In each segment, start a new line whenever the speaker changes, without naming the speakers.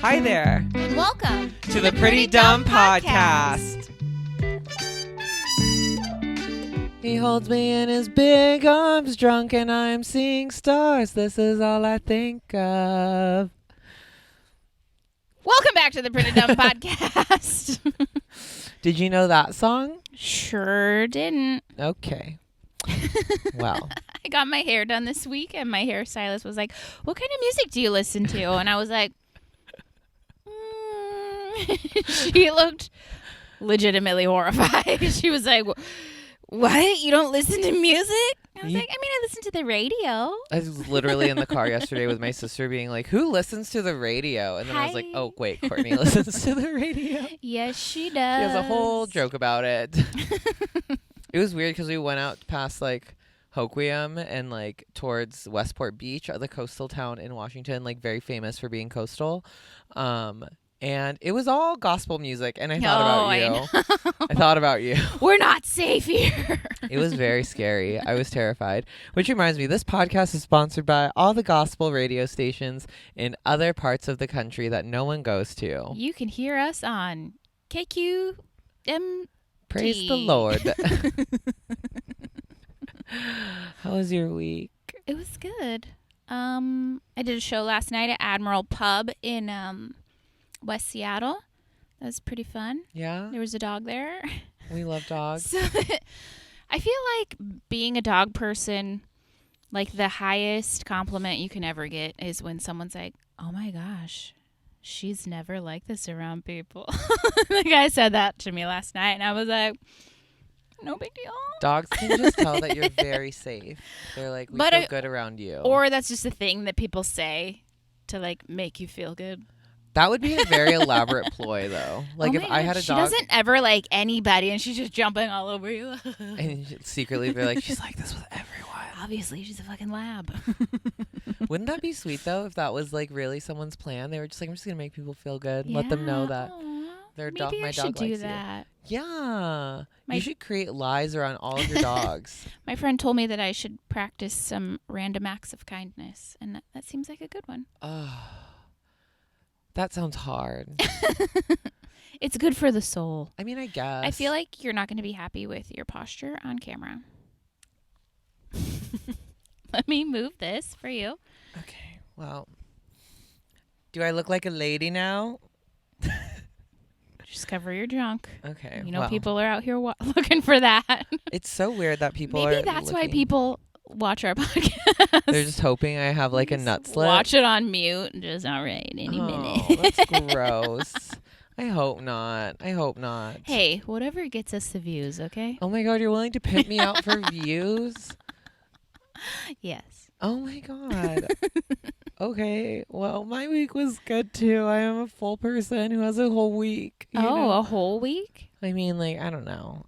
Hi there.
And welcome
to the Pretty Dumb Podcast. He holds me in his big arms, drunk, and I'm seeing stars. This is all I think of.
Welcome back to the Pretty Dumb Podcast.
Did you know that song?
Sure didn't.
Okay. Well.
I got my hair done this week, and my hairstylist was like, "What kind of music do you listen to?" And I was like, She looked legitimately horrified. She was like, "What? You don't listen to music?" I was like, I listen to the radio.
I was literally in the car yesterday with my sister being like, who listens to the radio? And then I was like, oh, wait, Courtney listens to the radio.
Yes, she does.
She has a whole joke about it. It was weird because we went out past like Hoquiam and like towards Westport Beach, the coastal town in Washington, like very famous for being coastal. And it was all gospel music. And I thought about you. I thought about you.
We're not safe here.
It was very scary. I was terrified. Which reminds me, this podcast is sponsored by all the gospel radio stations in other parts of the country that no one goes to.
You can hear us on KQMT.
Praise the Lord. How was your week?
It was good. I did a show last night at Admiral Pub in West Seattle. That was pretty fun.
Yeah?
There was a dog there.
We love dogs.
So I feel like being a dog person, like the highest compliment you can ever get is when someone's like, "Oh my gosh, she's never like this around people." The guy said that to me last night, and I was like, no big deal.
Dogs can just tell that you're very safe. They're like, we feel good around you.
Or that's just a thing that people say to like make you feel good.
That would be a very elaborate ploy, though. Like if I had a dog.
She doesn't ever like anybody, and she's just jumping all over you.
And secretly be like, she's like this with everyone.
Obviously, she's a fucking lab.
Wouldn't that be sweet, though, if that was like really someone's plan? They were just like, I'm just going to make people feel good. Yeah. Let them know that their dog, my dog likes you. Maybe I should do that. Yeah. You should create lies around all of your dogs.
My friend told me that I should practice some random acts of kindness, and that seems like a good one.
Oh. That sounds hard.
It's good for the soul.
I mean, I guess.
I feel like you're not going to be happy with your posture on camera. Let me move this for you.
Okay. Well, do I look like a lady now?
Just cover your junk.
Okay.
You know, people are out here looking for that.
It's so weird that people
Maybe that's why people watch our podcast.
They're just hoping I have like a nut slip.
Watch it on mute. Just all right, any minute.
That's gross. I hope not.
Hey, whatever gets us the views, okay?
Oh my God, you're willing to pimp me out for views?
Yes.
Oh my God. Okay. Well, my week was good too. I am a full person who has a whole week. You know?
A whole week?
I mean, like, I don't know.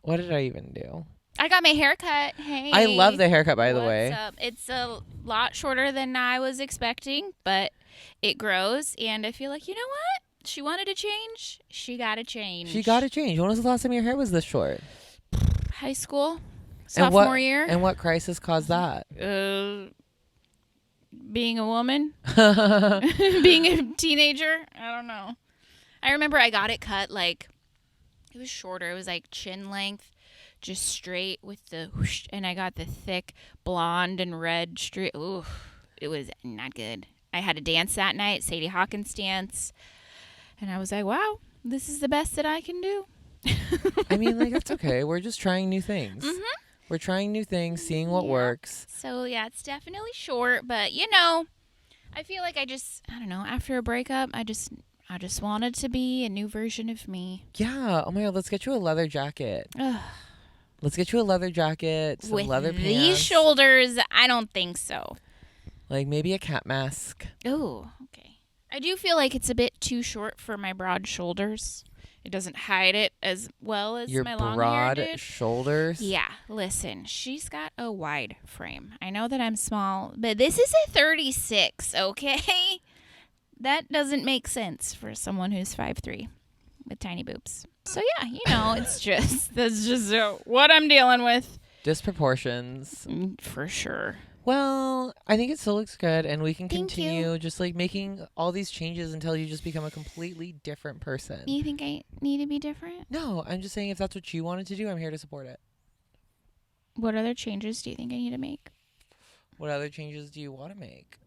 What did I even do?
I got my hair cut. Hey.
I love the haircut, by the way.
What's up? It's a lot shorter than I was expecting, but it grows. And I feel like, you know what? She wanted to change. She got to change.
When was the last time your hair was this short?
High school. Sophomore year.
And what crisis caused that?
Being a woman. Being a teenager. I don't know. I remember I got it cut like, it was shorter. It was like chin length. Just straight with the whoosh, and I got the thick blonde and red straight. Ooh, it was not good. I had a dance that night, Sadie Hawkins dance, and I was like, wow, this is the best that I can do.
I mean, like, that's okay. We're just trying new things. Mm-hmm. We're trying new things, seeing what works.
So, yeah, it's definitely short, but, you know, I feel like I don't know, after a breakup, I just wanted to be a new version of me.
Yeah. Oh, my God, let's get you a leather jacket. Let's get you a leather jacket, some leather pants. With
these shoulders, I don't think so.
Like maybe a cat mask.
Oh, okay. I do feel like it's a bit too short for my broad shoulders. It doesn't hide it as well as my long hair did.
Your broad shoulders?
Yeah. Listen, she's got a wide frame. I know that I'm small, but this is a 36, okay? That doesn't make sense for someone who's 5'3" with tiny boobs. So, yeah, you know, that's just what I'm dealing with.
Disproportions.
For sure.
Well, I think it still looks good, and we can
Thank
continue
you.
just like making all these changes until you just become a completely different person.
You think I need to be different?
No, I'm just saying if that's what you wanted to do, I'm here to support it.
What other changes do you think I need to make?
What other changes do you want to make?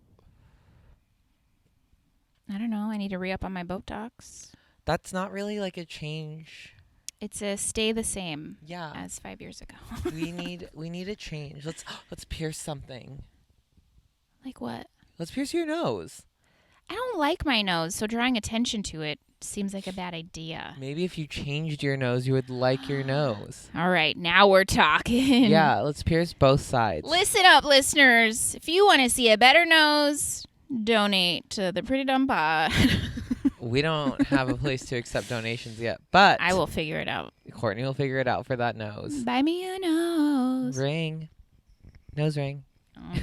I don't know. I need to re-up on my Botox.
That's not really like a change.
It's a stay the same
Yeah.
as 5 years ago.
we need a change. Let's pierce something.
Like what?
Let's pierce your nose.
I don't like my nose, so drawing attention to it seems like a bad idea.
Maybe if you changed your nose, you would like your nose.
All right, now we're talking.
Yeah, let's pierce both sides.
Listen up, listeners. If you want to see a better nose, donate to the Pretty Dumb Pod.
We don't have a place to accept donations yet, but
I will figure it out.
Courtney will figure it out for that nose.
Buy me a nose.
Ring. Nose ring.
Oh.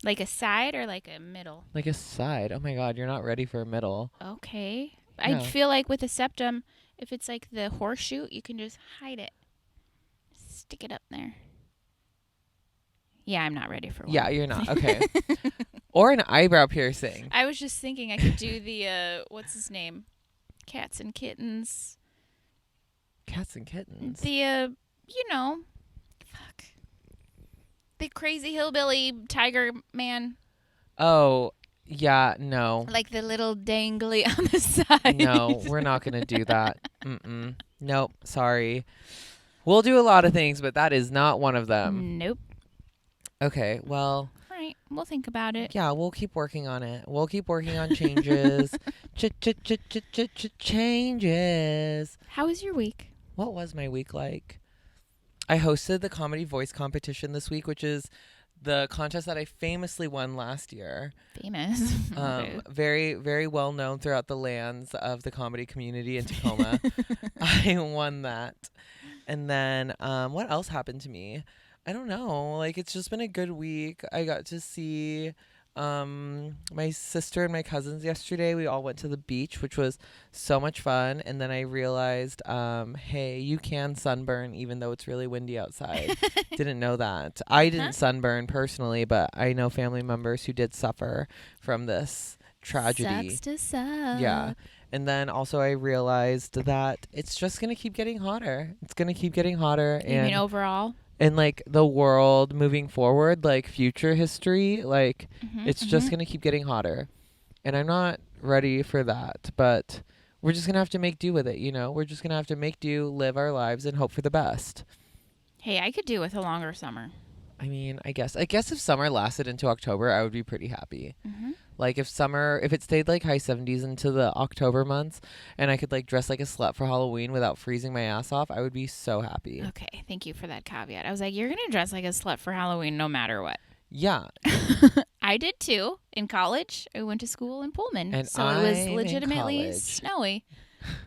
Like a side or like a middle?
Like a side. Oh my god, you're not ready for a middle.
Okay.
No.
I feel like with a septum, if it's like the horseshoe, you can just hide it. Stick it up there. Yeah, I'm not ready for one.
Yeah, you're not. Okay. Or an eyebrow piercing.
I was just thinking I could do the, what's his name? Cats and kittens.
Cats and kittens.
The, fuck. The crazy hillbilly tiger man.
Oh, yeah, no.
Like the little dangly on the side.
No, we're not going to do that. Mm-mm. Nope, sorry. We'll do a lot of things, but that is not one of them.
Nope.
Okay, well,
All right, we'll think about it.
yeah, we'll keep working on it. We'll keep working on changes. Changes.
How was your week?
What was my week like? I hosted the comedy voice competition this week, which is the contest that I famously won last year.
Famous.
Very, very well known throughout the lands of the comedy community in Tacoma. I won that. And then what else happened to me? I don't know. Like, it's just been a good week. I got to see my sister and my cousins yesterday. We all went to the beach, which was so much fun. And then I realized, hey, you can sunburn even though it's really windy outside. Didn't know that. I didn't sunburn personally, but I know family members who did suffer from this tragedy.
Sucks to suck.
Yeah. And then also I realized that it's just going to keep getting hotter. It's going to keep getting hotter.
You mean overall?
And like the world moving forward, like future history, like it's just going to keep getting hotter. And I'm not ready for that, but we're just going to have to make do with it, you know? We're just going to have to make do, live our lives, and hope for the best.
Hey, I could do with a longer summer.
I mean, I guess if summer lasted into October, I would be pretty happy. Like if it stayed like high 70s into the October months and I could like dress like a slut for Halloween without freezing my ass off, I would be so happy.
Okay, thank you for that caveat. I was like, you're going to dress like a slut for Halloween no matter what.
Yeah.
I did too. In college, I went to school in Pullman.
And
so it was
I'm in
legitimately
college.
snowy.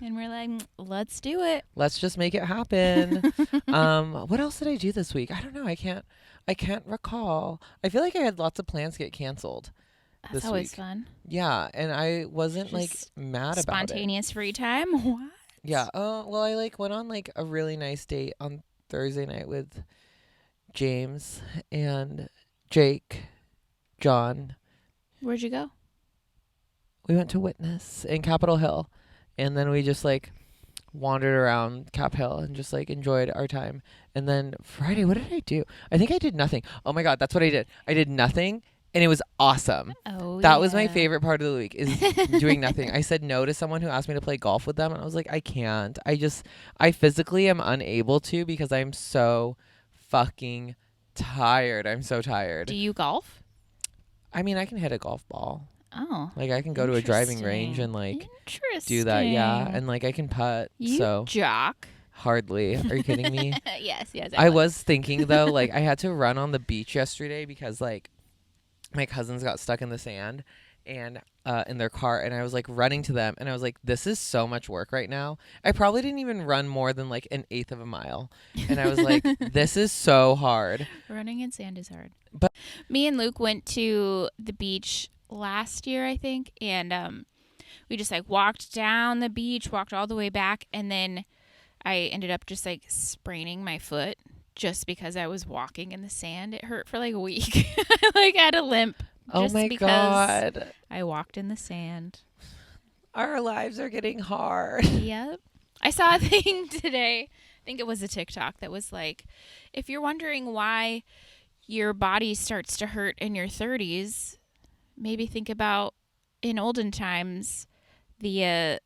And we're like, let's do it.
Let's just make it happen. What else did I do this week? I don't know. I can't recall. I feel like I had lots of plans get canceled.
That's always fun.
Yeah, and I wasn't like
Just
mad about it.
Spontaneous free time? What?
Yeah. Well, I like went on like a really nice date on Thursday night with James and Jake, John.
Where'd you go?
We went to Witness in Capitol Hill, and then we just like wandered around Cap Hill and just like enjoyed our time. And then Friday, what did I do? I think I did nothing. Oh my God, that's what I did. I did nothing. And it was awesome.
Oh,
that was my favorite part of the week is doing nothing. I said no to someone who asked me to play golf with them. And I was like, I can't. I physically am unable to because I'm so fucking tired. I'm so tired.
Do you golf?
I mean, I can hit a golf ball.
Oh.
Like I can go to a driving range and like
Interesting.
do that. Yeah. And like I can putt.
You
so
jock.
hardly. Are you kidding me?
Yes.
I was thinking though, like I had to run on the beach yesterday because like my cousins got stuck in the sand and in their car, and I was like running to them and I was like, this is so much work right now. I probably didn't even run more than like an eighth of a mile. And I was like, this is so hard.
Running in sand is hard.
But
me and Luke went to the beach last year, I think, and we just like walked down the beach, walked all the way back, and then I ended up just like spraining my foot just because I was walking in the sand. It hurt for like a week. I like had a limp.
Oh my God.
I walked in the sand.
Our lives are getting hard.
Yep. I saw a thing today. I think it was a TikTok that was like, if you're wondering why your body starts to hurt in your 30s, maybe think about in olden times the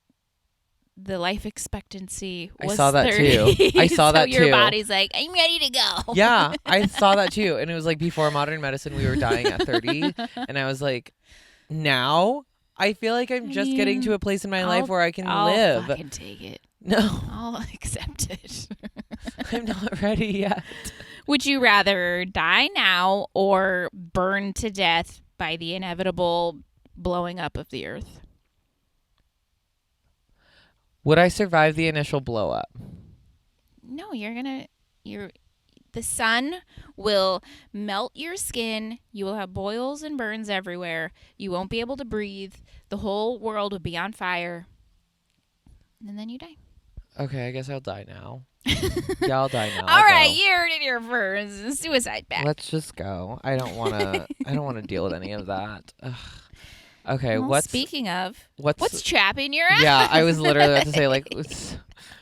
life expectancy was
I saw that
30.
too. I saw that
your
too.
body's like, I'm ready to go.
Yeah, I saw that too. And it was like before modern medicine, we were dying at 30. And I was like, now I feel like I'm just getting to a place in my life where I can live.
I'll fucking take it.
No.
I'll accept it.
I'm not ready yet.
Would you rather die now or burn to death by the inevitable blowing up of the earth?
Would I survive the initial blow up?
No, the sun will melt your skin. You will have boils and burns everywhere. You won't be able to breathe. The whole world will be on fire. And then you die.
Okay, I guess I'll die now. Yeah, I'll die now.
All right, you heard it here first. Suicide pact.
Let's just go. I don't want to deal with any of that. Ugh. Okay,
well, speaking of, what's trapping your ass?
Yeah, I was literally about to say, like,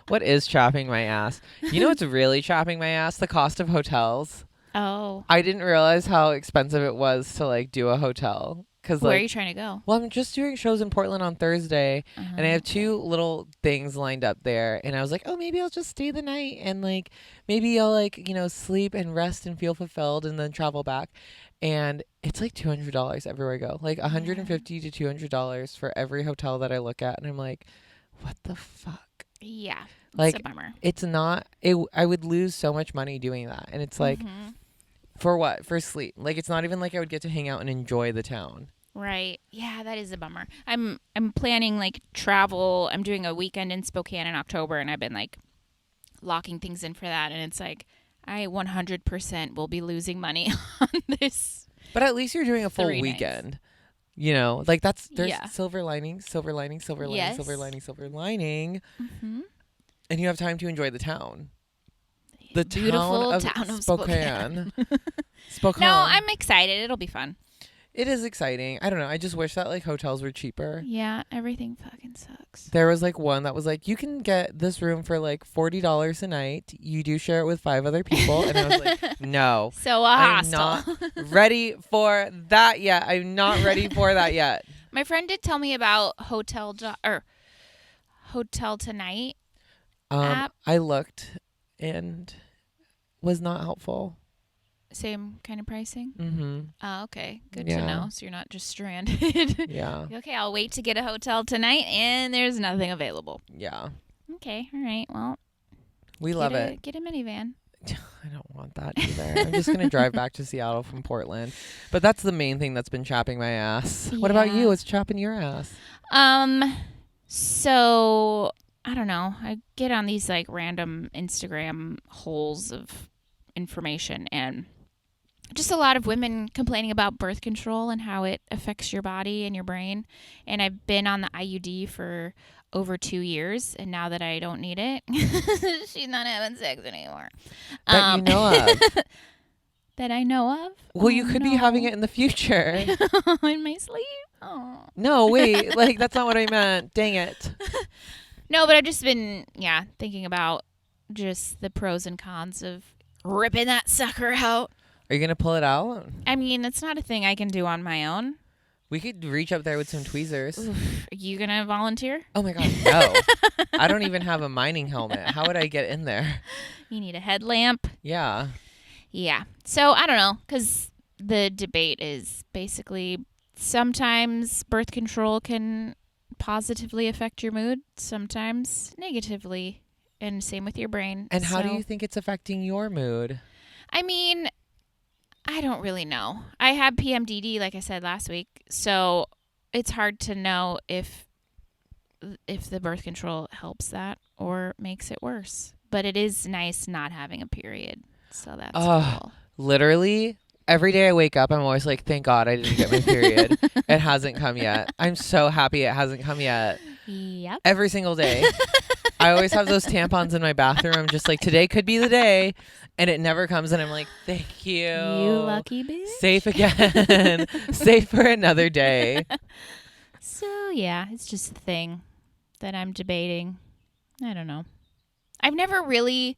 what is trapping my ass? You know what's really trapping my ass? The cost of hotels.
Oh.
I didn't realize how expensive it was to, like, do a hotel.
Where are you trying to go?
Well, I'm just doing shows in Portland on Thursday, and I have 2 little things lined up there. And I was like, oh, maybe I'll just stay the night, and, like, maybe I'll, like, sleep and rest and feel fulfilled and then travel back. And it's like $200 everywhere I go, like $150 to $200 for every hotel that I look at. And I'm like, what the fuck?
Yeah.
Like,
it's a bummer.
It's not, I would lose so much money doing that. And it's like, for what? For sleep. Like, it's not even like I would get to hang out and enjoy the town.
Right. Yeah, that is a bummer. I'm planning like travel. I'm doing a weekend in Spokane in October, and I've been like locking things in for that. And it's like, I 100% will be losing money on this.
But at least you're doing a full weekend. Nights. Like there's silver lining, silver lining, silver lining,
yes.
silver lining, silver lining. And you have time to enjoy the town. The
beautiful
town of Spokane. Spokane.
No, I'm excited. It'll be fun.
It is exciting. I don't know. I just wish that like hotels were cheaper.
Yeah, everything fucking sucks.
There was like one that was like, you can get this room for like $40 a night. You do share it with 5 other people. And I was like, no.
So
I'm not ready for that yet. I'm not ready for that yet.
My friend did tell me about Hotel Tonight app.
I looked and was not helpful.
Same kind of pricing?
Mm-hmm.
Oh, okay. Good to know. So you're not just stranded.
Yeah.
Okay, I'll wait to get a hotel tonight, and there's nothing available.
Yeah.
Okay. All right. Well,
we love it.
Get a minivan.
I don't want that either. I'm just going to drive back to Seattle from Portland. But that's the main thing that's been chapping my ass. What about you? What's chapping your ass?
So I don't know. I get on these like random Instagram holes of information, and just a lot of women complaining about birth control and how it affects your body and your brain. And I've been on the IUD for over 2 years, and now that I don't need it, she's not having sex anymore.
That you know of.
That I know of?
Well, you could be having it in the future.
In my sleep? Oh.
No, wait. Like, that's not what I meant. Dang it.
No, but I've just been, thinking about just the pros and cons of ripping that sucker out.
Are you going to pull it out?
I mean, it's not a thing I can do on my own.
We could reach up there with some tweezers.
Oof. Are you going to volunteer?
Oh, my God, no. I don't even have a mining helmet. How would I get in there?
You need a headlamp.
Yeah.
Yeah. So, I don't know, because the debate is basically sometimes birth control can positively affect your mood, sometimes negatively, and same with your brain.
And how do you think it's affecting your mood?
I mean, I don't really know. I had PMDD, like I said last week, so it's hard to know if the birth control helps that or makes it worse. But it is nice not having a period, so that's cool.
Literally, every day I wake up, I'm always like, thank God I didn't get my period. It hasn't come yet. I'm so happy it hasn't come yet.
Yep.
Every single day. I always have those tampons in my bathroom. I'm just like, today could be the day. and it never comes, and I'm like, thank you.
You lucky bitch.
Safe again. Safe for another day.
So, yeah, it's just a thing that I'm debating. I don't know. I've never really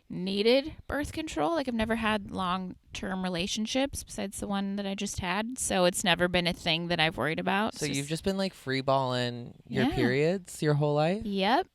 needed birth control. Like, I've never had long-term relationships besides the one that I just had. So it's never been a thing that I've worried about.
So you've just been like free-balling your
Yeah.
periods your whole life?
Yep.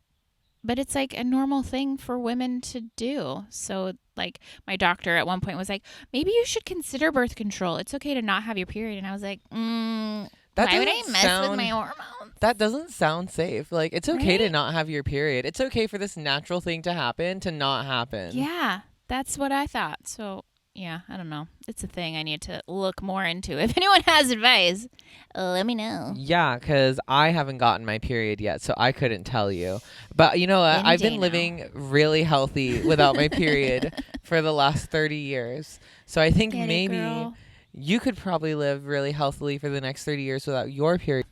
But it's like a normal thing for women to do. So, like, my doctor at one point was like, maybe you should consider birth control. It's okay to not have your period. And I was like, why would I mess with my hormones?
That doesn't sound safe. Like, it's okay to
Right?
not have your period. It's okay for this natural thing to happen to not happen.
Yeah, that's what I thought. So, yeah, I don't know. It's a thing I need to look more into. If anyone has advice, let me know.
Yeah, because I haven't gotten my period yet, so I couldn't tell you. But you know what?
Any
I've
day
been
now.
living really healthy without my period for the last 30 years. So I think
Get it,
maybe
girl.
you could probably live really healthily for the next 30 years without your period.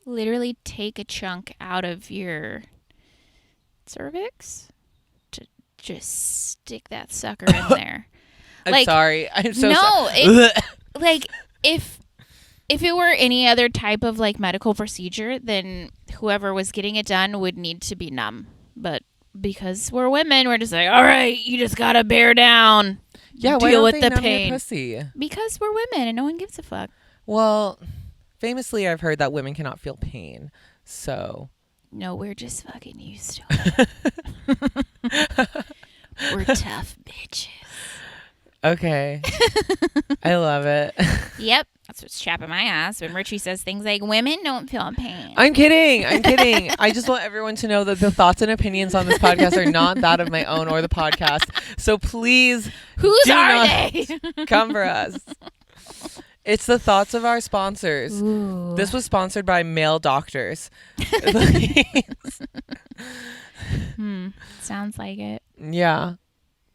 Literally take a chunk out of your cervix to just stick that sucker in there.
I'm
Like,
sorry. I'm so
no,
sorry.
Like, if it were any other type of like medical procedure, then whoever was getting it done would need to be numb. But because we're women, we're just like, all right, you just gotta bear down.
Yeah, why
deal
don't
with
they
the
numb your
pain.
pussy?
Because we're women and no one gives a fuck.
Well, famously, I've heard that women cannot feel pain. So
No, we're just fucking used to it. We're tough bitches.
okay, I love it.
Yep. That's what's chapping my ass when Ricci says things like, women don't feel pain.
I'm kidding. I'm kidding. I just want everyone to know that the thoughts and opinions on this podcast are not that of my own or the podcast. So please
Whose
do
are
not
they?
come for us. It's the thoughts of our sponsors.
Ooh.
This was sponsored by male doctors.
Sounds like it.
Yeah.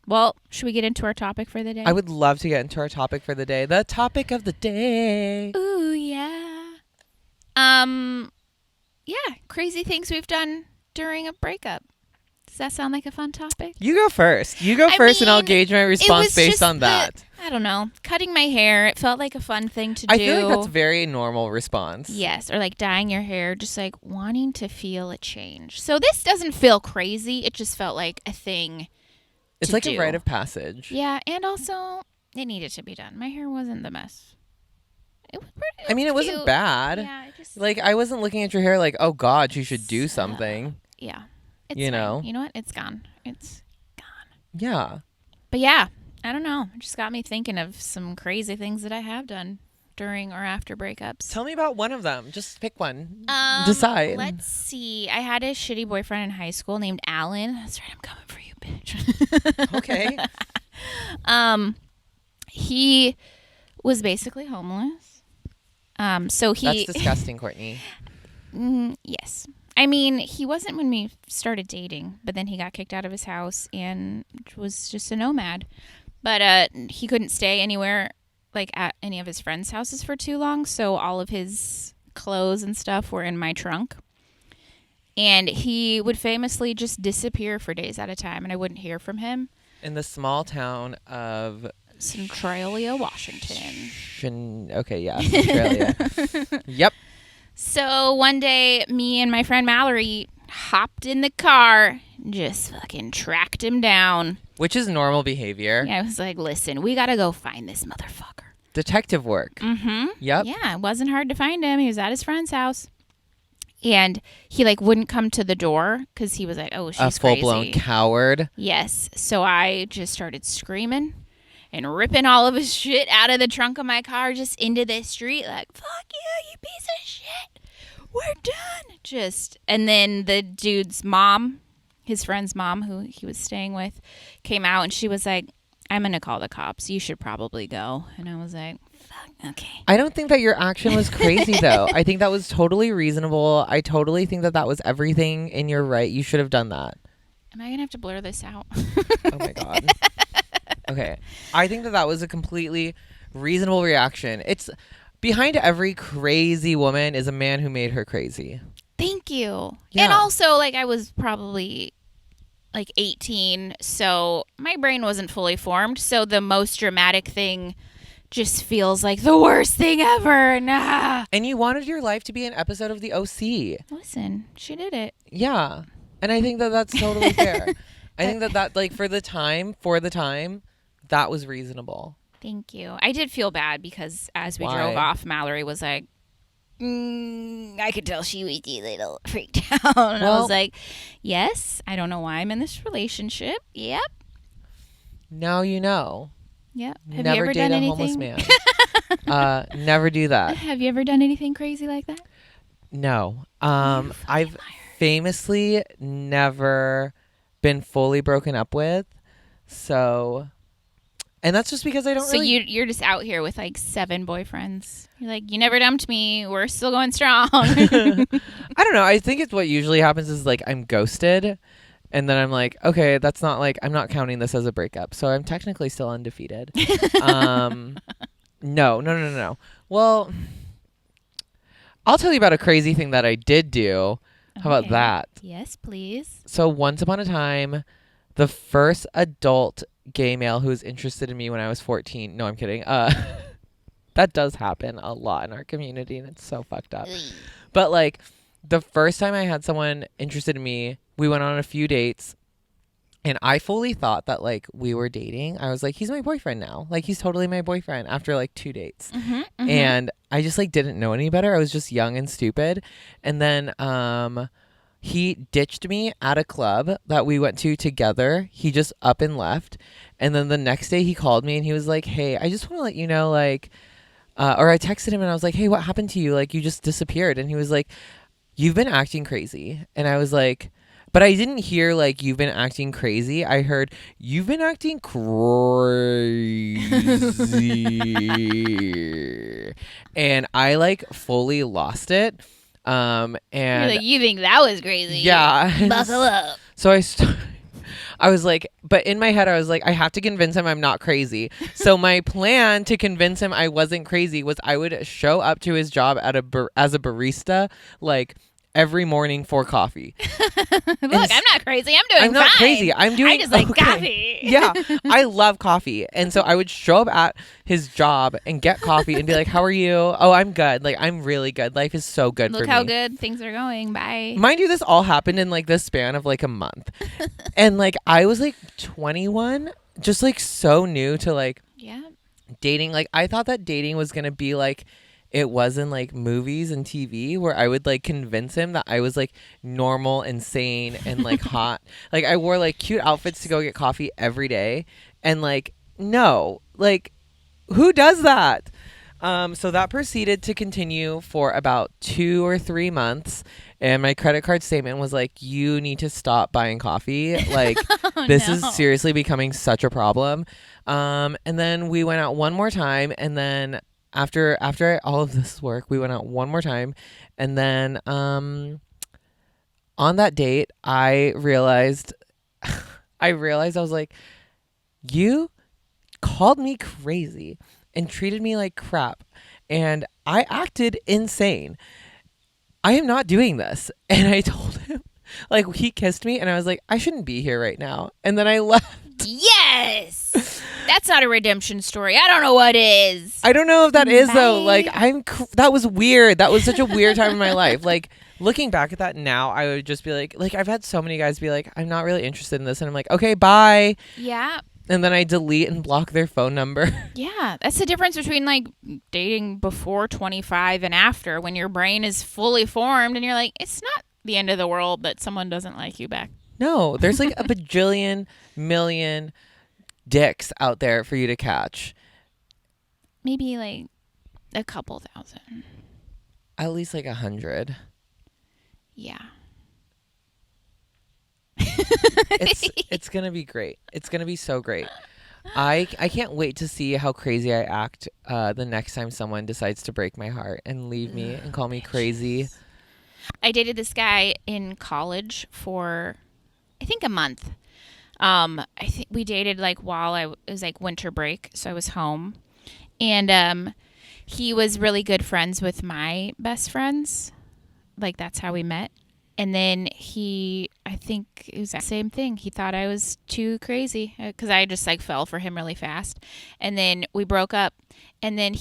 Well, should we get into our topic for the day?
I would love to get into our topic for the day. The topic of the day.
Ooh, yeah. Yeah, crazy things we've done during a breakup. Does that sound like a fun topic?
You go first. You go
I
first and I'll
mean,
gauge my
It
response
was
based
just
on that.
I don't know. Cutting my hair. It felt like a fun thing to do.
I feel like that's a very normal response.
Yes, or like dyeing your hair, just like wanting to feel a change. So this doesn't feel crazy. It just felt like a thing.
It's
to
like
do.
a rite of passage.
Yeah, and also it needed to be done. My hair wasn't the mess. It was pretty.
I mean, it wasn't
cute.
bad.
Yeah, I just
Like, I wasn't looking at your hair like, oh, God, you should do something.
yeah. It's
You
fine.
know?
You know what? It's gone. It's gone.
Yeah.
But yeah, I don't know. It just got me thinking of some crazy things that I have done during or after breakups.
Tell me about one of them. Just pick one. Decide.
Let's see. I had a shitty boyfriend in high school named Alan. That's right. I'm coming for you, bitch.
Okay.
He was basically homeless. So he.
That's disgusting, Courtney.
Yes. I mean, he wasn't when we started dating, but then he got kicked out of his house and was just a nomad. But he couldn't stay anywhere, like at any of his friends' houses for too long, so all of his clothes and stuff were in my trunk. And he would famously just disappear for days at a time, and I wouldn't hear from him.
In the small town of...
Centralia, Washington.
Okay, yeah. Australia. Yep.
So one day, me and my friend Mallory hopped in the car, just fucking tracked him down.
Which is normal behavior.
Yeah, I was like, listen, we gotta go find this motherfucker.
Detective work.
Mm-hmm.
Yep.
Yeah, it wasn't hard to find him. He was at his friend's house. And he, like, wouldn't come to the door because he was like, oh, she's
A full-blown
crazy.
coward.
Yes. So I just started screaming and ripping all of his shit out of the trunk of my car just into the street. Like, fuck you piece of shit. We're done. And then the dude's mom, his friend's mom, who he was staying with, came out and she was like, I'm going to call the cops. You should probably go. And I was like, fuck, okay.
I don't think that your action was crazy, though. I think that was totally reasonable. I totally think that that was everything in your right. You should have done that.
Am I going to have to blur this out?
Oh, my God. Okay. I think that that was a completely reasonable reaction. It's behind every crazy woman is a man who made her crazy.
Thank you.
Yeah.
And also, like, I was probably like 18, so my brain wasn't fully formed. So the most dramatic thing just feels like the worst thing ever. Nah.
And you wanted your life to be an episode of the OC.
Listen, she did it.
Yeah. And I think that that's totally fair. I think that like for the time, that was reasonable.
Thank you. I did feel bad because as we
Why?
drove off, Mallory was like, I could tell she was a little freaked out. And I was like, yes, I don't know why I'm in this relationship. Yep.
Now you know.
Yep. Have
Never
you ever
date
done
a
anything?
homeless man. Never do that.
Have you ever done anything crazy like that?
No. I've famously never been fully broken up with. So, and that's just because I don't
So you're just out here with like 7 boyfriends. You're like, you never dumped me. We're still going strong.
I don't know. I think it's what usually happens is like I'm ghosted. And then I'm like, okay, that's not like, I'm not counting this as a breakup. So I'm technically still undefeated. No. Well, I'll tell you about a crazy thing that I did do. How about that?
Yes, please.
So once upon a time, the first adult gay male who was interested in me when I was 14. No, I'm kidding. That does happen a lot in our community, and it's so fucked up. But like the first time I had someone interested in me, we went on a few dates, and I fully thought that like we were dating. I was like, he's my boyfriend now. Like he's totally my boyfriend after like 2 dates. And I just like didn't know any better. I was just young and stupid. And then he ditched me at a club that we went to together. He just up and left. And then the next day he called me and he was like, hey, I just want to let you know, like, or I texted him and I was like, hey, what happened to you? Like, you just disappeared. And he was like, you've been acting crazy. And I was like, but I didn't hear like you've been acting crazy. I heard you've been acting crazy. And I like fully lost it. And
you're like, you think that was crazy?
Yeah.
Buckle up.
So I was like, but in my head, I was like, I have to convince him I'm not crazy. So my plan to convince him I wasn't crazy was I would show up to his job as a barista, like every morning for coffee.
Look, I'm not crazy. I'm
not
fine.
crazy. I just like
coffee.
Yeah, I love coffee. And so I would show up at his job and get coffee and be like, how are you? Oh, I'm good. Like, I'm really good. Life is so good for me.
Look how good things are going. Bye.
Mind you, this all happened in like the span of like a month. And like I was like 21, just like so new to like dating. Like I thought that dating was going to be like it was in like movies and TV where I would like convince him that I was like normal and sane and like hot. Like I wore like cute outfits to go get coffee every day. And like, no, like who does that? So that proceeded to continue for about 2 or 3 months. And my credit card statement was like, you need to stop buying coffee. Like this is seriously becoming such a problem. And then we went out one more time. And then after all of this work, we went out one more time. And then on that date, I realized I was like, you called me crazy and treated me like crap. And I acted insane. I am not doing this. And I told him, like, he kissed me and I was like, I shouldn't be here right now. And then I left.
Yes. That's not a redemption story. I don't know what is.
I don't know if that is though. Like that was weird. That was such a weird time in my life. Like looking back at that now, I would just be like I've had so many guys be like, I'm not really interested in this. And I'm like, okay, bye.
Yeah.
And then I delete and block their phone number.
Yeah. That's the difference between like dating before 25 and after, when your brain is fully formed and you're like, it's not the end of the world that someone doesn't like you back.
No, there's like a bajillion million dicks out there for you to catch.
Maybe like a couple thousand.
At least like 100.
Yeah.
It's gonna be great. It's gonna be so great. I can't wait to see how crazy I act the next time someone decides to break my heart and leave me and call me crazy.
I dated this guy in college for I think a month. I think we dated like while it was like winter break, so I was home, and he was really good friends with my best friends. Like that's how we met. And then he I think it was the same thing. He thought I was too crazy because I just like fell for him really fast. And then we broke up. And then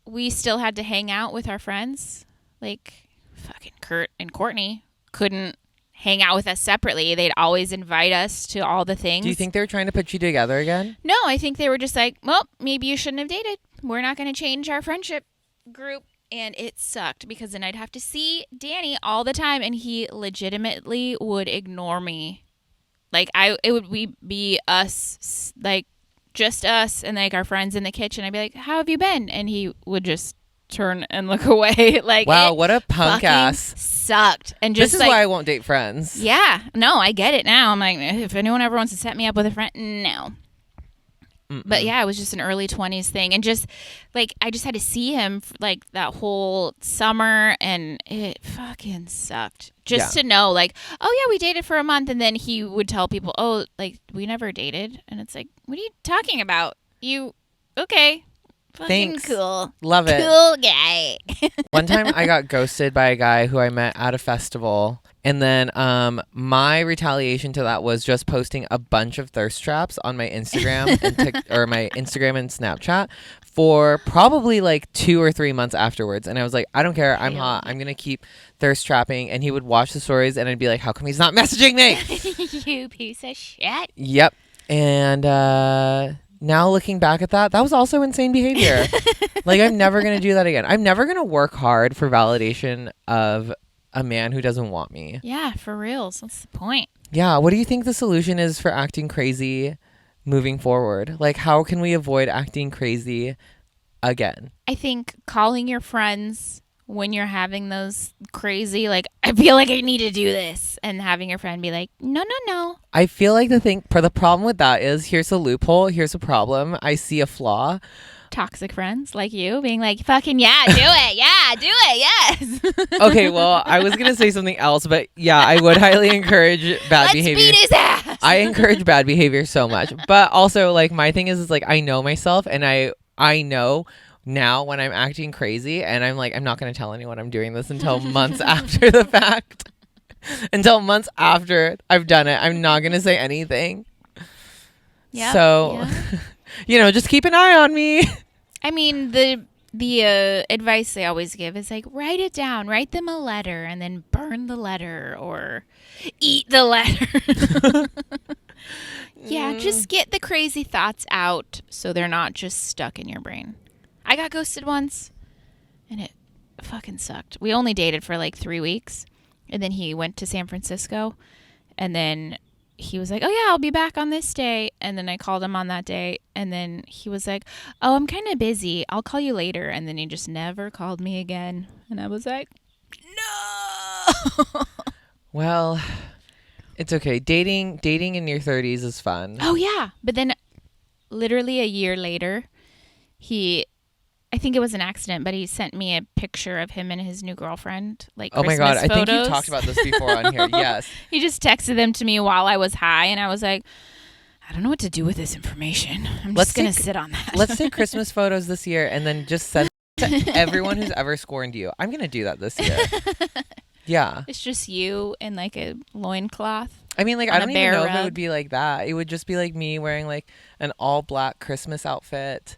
we still had to hang out with our friends. Like fucking Kurt and Courtney couldn't hang out with us separately. They'd always invite us to all the things.
Do you think they were trying to put you together again?
No, I think they were just like, well, maybe you shouldn't have dated. We're not going to change our friendship group. And it sucked because then I'd have to see Danny all the time, and he legitimately would ignore me. Like it would be us, like just us and like our friends in the kitchen. I'd be like, "How have you been?" And he would just turn and look away. Like,
wow, what a punk ass.
Sucked. And just
this is why I won't date friends.
Yeah, no, I get it now. I'm like, if anyone ever wants to set me up with a friend, no. But yeah, it was just an early 20s thing. And just like, I just had to see him like that whole summer, and it fucking sucked. Just to know, like, oh yeah, we dated for a month. And then he would tell people, oh, like, we never dated. And it's like, what are you talking about? Okay. Fucking
Thanks.
Cool.
Love it.
Cool guy.
One time I got ghosted by a guy who I met at a festival. And then my retaliation to that was just posting a bunch of thirst traps on my Instagram or my Instagram and Snapchat for probably like 2 or 3 months afterwards. And I was like, I don't care. I'm hot. I'm going to keep thirst trapping. And he would watch the stories and I'd be like, how come he's not messaging me?
You piece of shit.
Yep. And now looking back at that was also insane behavior. Like, I'm never going to do that again. I'm never going to work hard for validation of a man who doesn't want me.
Yeah, for reals. What's the point?
Yeah. What do you think the solution is for acting crazy moving forward? Like, how can we avoid acting crazy again?
I think calling your friends when you're having those crazy, like, I feel like I need to do this, and having your friend be like, no.
I feel like the problem with that is, here's a loophole, here's a problem, I see a flaw.
Toxic friends like you being like, fucking yeah, do it. Yeah, do it. Yes.
Okay, well, I was going to say something else, but yeah, I would highly encourage bad behavior.
Let's beat his ass.
I encourage bad behavior so much. But also, like, my thing is like, I know myself, and I know now when I'm acting crazy, and I'm like, I'm not going to tell anyone I'm doing this until months after the fact. Until months after I've done it. I'm not going to say anything.
Yeah.
So, just keep an eye on me.
I mean, the advice they always give is like, write it down, write them a letter, and then burn the letter or eat the letter. Yeah, just get the crazy thoughts out so they're not just stuck in your brain. I got ghosted once, and it fucking sucked. We only dated for like 3 weeks, and then he went to San Francisco, and then he was like, oh yeah, I'll be back on this day. And then I called him on that day, and then he was like, oh, I'm kind of busy, I'll call you later. And then he just never called me again, and I was like, no.
Well, it's okay. Dating in your 30s is fun.
Oh yeah. But then literally a year later, I think it was an accident, but he sent me a picture of him and his new girlfriend, like
oh
Christmas
my God, I think
photos.
you talked about this before on here. Yes.
He just texted them to me while I was high, and I was like, I don't know what to do with this information. I'm just going to sit on that.
Let's take Christmas photos this year and then just send it to everyone who's ever scorned you. I'm going to do that this year. Yeah.
It's just you in like a loincloth.
I mean, like, I don't even know if it would be like that. It would just be like me wearing like an all black Christmas outfit.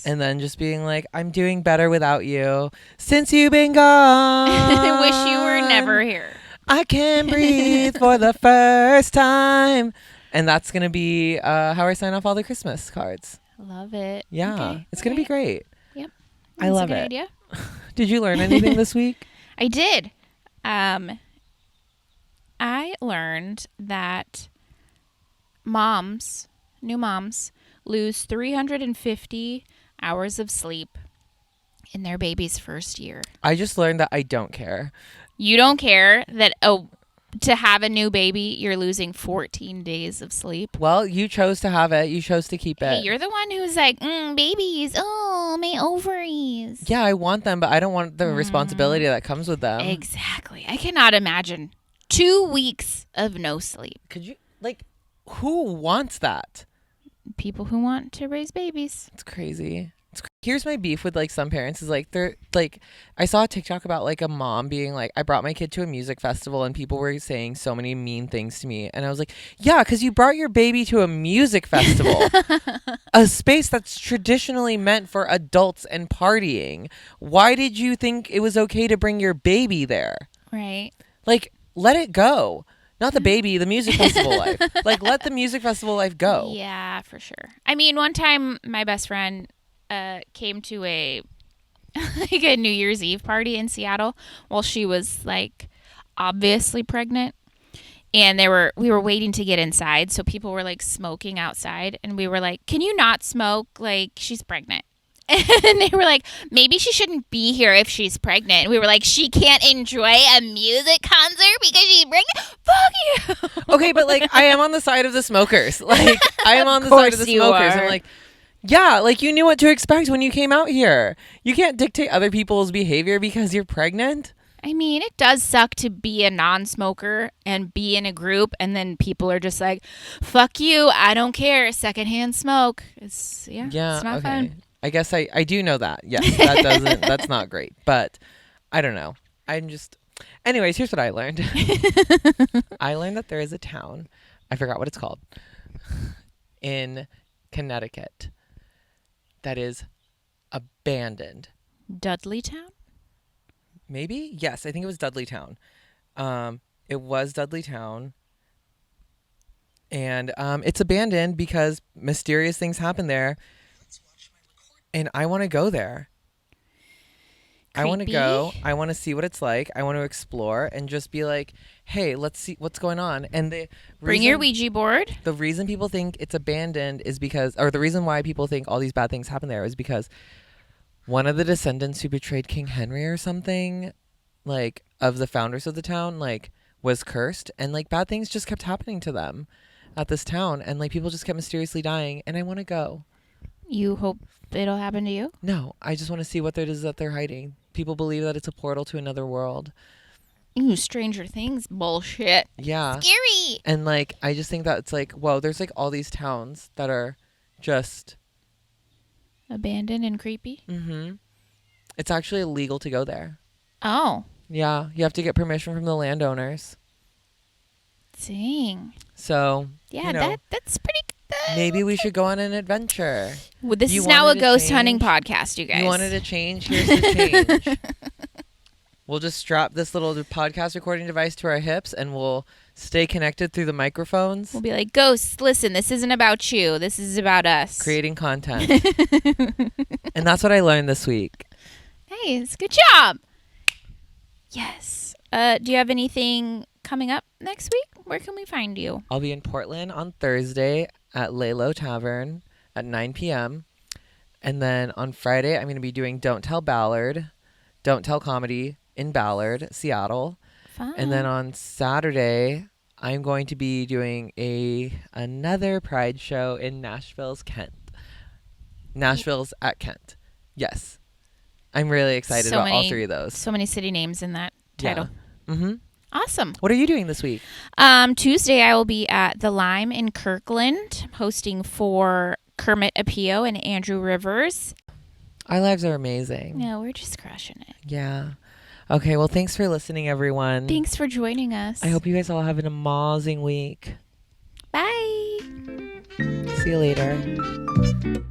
And then just being like, I'm doing better without you since you've been gone.
I wish you were never here.
I can breathe for the first time. And that's going to be how I sign off all the Christmas cards.
Love it.
Yeah.
Okay.
It's going to be great.
Yep.
I love
a good
it.
Idea.
Did you learn anything this week?
I did. I learned that new moms, lose 350 hours of sleep in their baby's first year.
I just learned that I don't care.
You don't care that to have a new baby, you're losing 14 days of sleep.
Well, you chose to have it. You chose to keep it.
Hey, you're the one who's like, babies, oh, my ovaries.
Yeah, I want them, but I don't want the responsibility that comes with them.
Exactly. I cannot imagine 2 weeks of no sleep.
Could you, like, who wants that?
People who want to raise babies.
It's crazy. Here's my beef with like some parents is like they're like I saw a TikTok about like a mom being like, I brought my kid to a music festival and people were saying so many mean things to me, and I was like, yeah, because you brought your baby to a music festival, a space that's traditionally meant for adults and partying. Why did you think it was okay to bring your baby there?
Right.
Like, let it go. Not the baby, the music festival life. Like, let the music festival life go.
Yeah, for sure. I mean, one time my best friend came to a like a New Year's Eve party in Seattle while she was like obviously pregnant, and we were waiting to get inside, so people were like smoking outside, and we were like, "Can you not smoke? Like, she's pregnant." And they were like, maybe she shouldn't be here if she's pregnant. And we were like, she can't enjoy a music concert because she's pregnant? Fuck you.
Okay, but like, I am on the side of the smokers. Like, I am on the side of the smokers. I'm like, yeah, like you knew what to expect when you came out here. You can't dictate other people's behavior because you're pregnant.
I mean, it does suck to be a non-smoker and be in a group, and then people are just like, fuck you, I don't care, secondhand smoke. It's not fun.
I guess I do know that. Yes, that's not great. But I don't know. Anyways, here's what I learned. I learned that there is a town, I forgot what it's called, in Connecticut that is abandoned.
Dudleytown?
Maybe? Yes, I think it was Dudleytown. It was Dudleytown. And it's abandoned because mysterious things happen there. And I want to go there.
Creepy.
I want to go. I want to see what it's like. I want to explore and just be like, hey, let's see what's going on. And
bring your Ouija board.
The reason people think it's abandoned is because, or the reason why people think all these bad things happen there is because one of the descendants who betrayed King Henry or something, like, of the founders of the town, like, was cursed. And, like, bad things just kept happening to them at this town. And, like, people just kept mysteriously dying. And I want to go.
You hope it'll happen to you?
No, I just want to see what it is that they're hiding. People believe that it's a portal to another world.
Ooh, Stranger Things bullshit.
Yeah.
Scary.
And, like, I just think that it's like, whoa, there's, like, all these towns that are just
abandoned and creepy.
Mm-hmm. It's actually illegal to go there.
Oh.
Yeah, you have to get permission from the landowners.
Dang.
So,
yeah, that's pretty good.
Maybe we should go on an adventure.
Well, this is now a ghost hunting podcast, you guys.
You wanted to change? Here's the change. We'll just strap this little podcast recording device to our hips and we'll stay connected through the microphones.
We'll be like, ghosts, listen, this isn't about you. This is about us.
Creating content. And that's what I learned this week.
Nice. Good job. Yes. Do you have anything coming up next week? Where can we find you?
I'll be in Portland on Thursday at Lalo Tavern at 9 p.m. And then on Friday, I'm going to be doing Don't Tell Ballard, Don't Tell Comedy in Ballard, Seattle.
Fun.
And then on Saturday, I'm going to be doing another Pride show in Nashville's at Kent. Yes. I'm really excited about all three of those.
So many city names in that title.
Yeah. Mm-hmm.
Awesome.
What are you doing this week?
Tuesday, I will be at the Lime in Kirkland, hosting for Kermit Apio and Andrew Rivers.
Our lives are amazing.
Yeah, we're just crushing it.
Yeah. Okay, well, thanks for listening, everyone.
Thanks for joining us.
I hope you guys all have an amazing week.
Bye.
See you later.